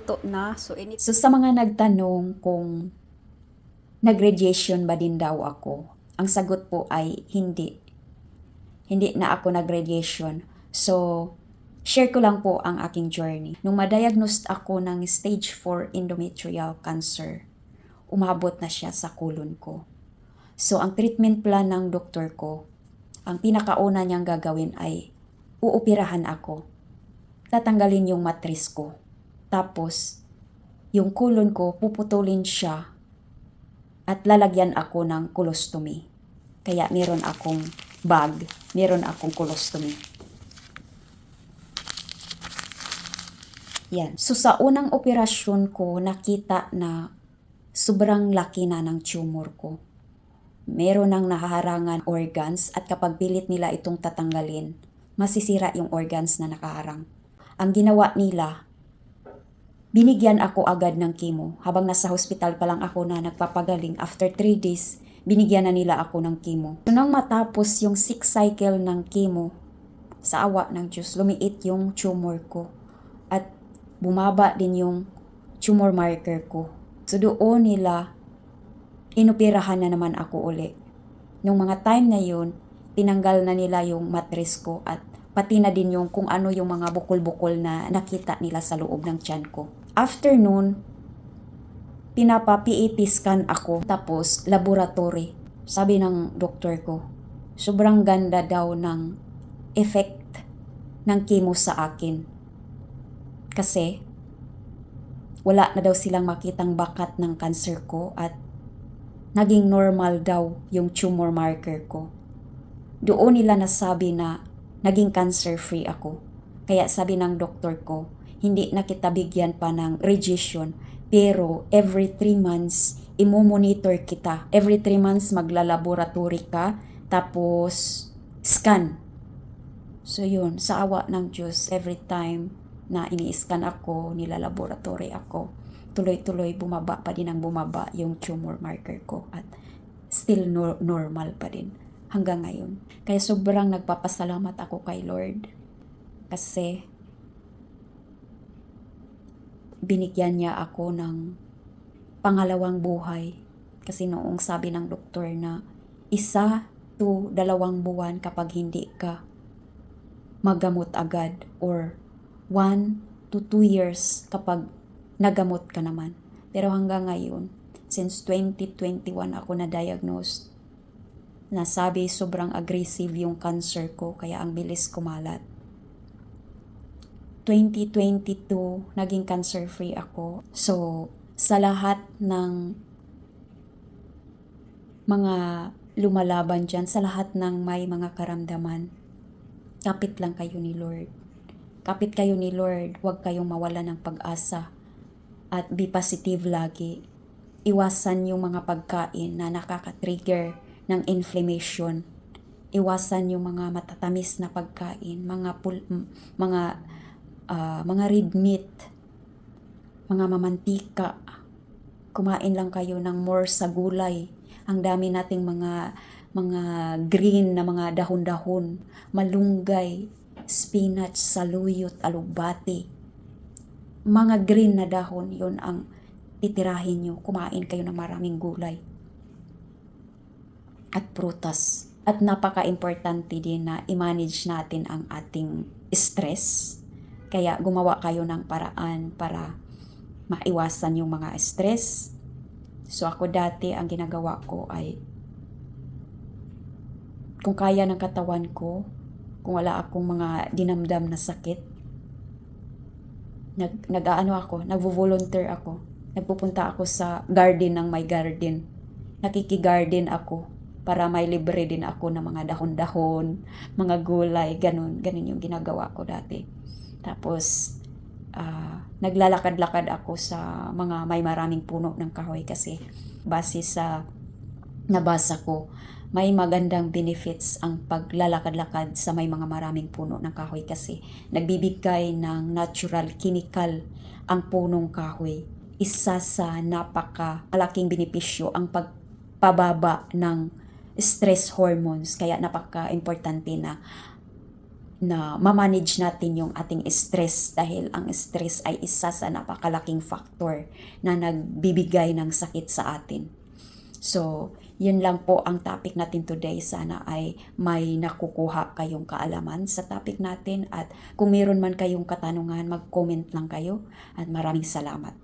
luto na. So sa mga nagtanong kung nag-radiation ba din daw ako, ang sagot po ay hindi. Hindi na ako nag-radiation. So, share ko lang po ang aking journey. Nung ma-diagnose ako ng stage 4 endometrial cancer, umabot na siya sa colon ko. So, ang treatment plan ng doktor ko, ang pinakauna niyang gagawin ay uupirahan ako. Tatanggalin yung matris ko. Tapos, yung colon ko, puputulin siya at lalagyan ako ng colostomy. Kaya meron akong bag, meron akong colostomy. Yan. So sa unang operasyon ko, nakita na sobrang laki na ng tumor ko. Meron ng nakaharangan organs at kapag pilit nila itong tatanggalin, masisira yung organs na nakaharang. Ang ginawa nila, binigyan ako agad ng chemo. Habang nasa hospital pa lang ako na nagpapagaling, after 3 days, binigyan na nila ako ng chemo. So, nang matapos yung 6 cycle ng chemo, sa awa ng Diyos, lumiit yung tumor ko. At bumaba din yung tumor marker ko. So doon nila, inoperahan na naman ako uli. Nung mga time na yun, tinanggal na nila yung matris ko at pati na din yung kung ano yung mga bukol-bukol na nakita nila sa loob ng tiyan ko. After nun, pinapa-PET scan ako tapos laboratory. Sabi ng doktor ko, sobrang ganda daw ng effect ng chemo sa akin. Kasi wala na daw silang makitang bakat ng cancer ko at naging normal daw yung tumor marker ko. Doon nila nasabi na naging cancer-free ako. Kaya sabi ng doktor ko, hindi na kita bigyan pa ng radiation, pero every 3 months, imomonitor kita. Every 3 months, maglalaboratory ka, tapos scan. So yun, sa awa ng Diyos, every time na ini-scan ako, nilalaboratory ako, tuloy-tuloy bumaba pa din ang bumaba yung tumor marker ko at still normal pa din hanggang ngayon. Kaya sobrang nagpapasalamat ako kay Lord kasi binigyan niya ako ng pangalawang buhay. Kasi noong sabi ng doktor na 1 to 2 buwan kapag hindi ka magamot agad or 1 to 2 years kapag nagamot ka naman. Pero hanggang ngayon, since 2021 ako na-diagnosed, nasabi sobrang aggressive yung cancer ko kaya ang bilis kumalat. 2022, naging cancer-free ako. So, sa lahat ng mga lumalaban dyan, sa lahat ng may mga karamdaman, kapit lang kayo ni Lord. Kapit kayo ni Lord, huwag kayong mawala ng pag-asa. At be positive lagi. Iwasan yung mga pagkain na nakaka-trigger ng inflammation. Iwasan yung mga matatamis na pagkain, mga red meat, mga mamantika. Kumain lang kayo ng more sa gulay. Ang dami nating mga green na mga dahon-dahon, malunggay, spinach, saluyot, alugbati. Mga green na dahon, yon ang titirahin nyo. Kumain kayo ng maraming gulay at prutas. At napaka-importante din na i-manage natin ang ating stress. Kaya gumawa kayo ng paraan para maiwasan yung mga stress. So ako dati, ang ginagawa ko ay kung kaya ng katawan ko, kung wala akong mga dinamdam na sakit, nagvo-volunteer ako. Nagpupunta ako sa garden ng may garden. Nakiki-garden ako para may libre din ako ng mga dahon-dahon, mga gulay, ganun yung ginagawa ko dati. Tapos, naglalakad-lakad ako sa mga may maraming puno ng kahoy kasi base sa nabasa ko, may magandang benefits ang paglalakad-lakad sa may mga maraming puno ng kahoy kasi nagbibigay ng natural chemical ang punong kahoy. Isa sa napaka-malaking benepisyo ang pagpababa ng stress hormones. Kaya napaka-importante na na ma-manage natin yung ating stress dahil ang stress ay isa sa napakalaking factor na nagbibigay ng sakit sa atin. So, yun lang po ang topic natin today. Sana ay may nakukuha kayong kaalaman sa topic natin at kung meron man kayong katanungan, mag-comment lang kayo at maraming salamat.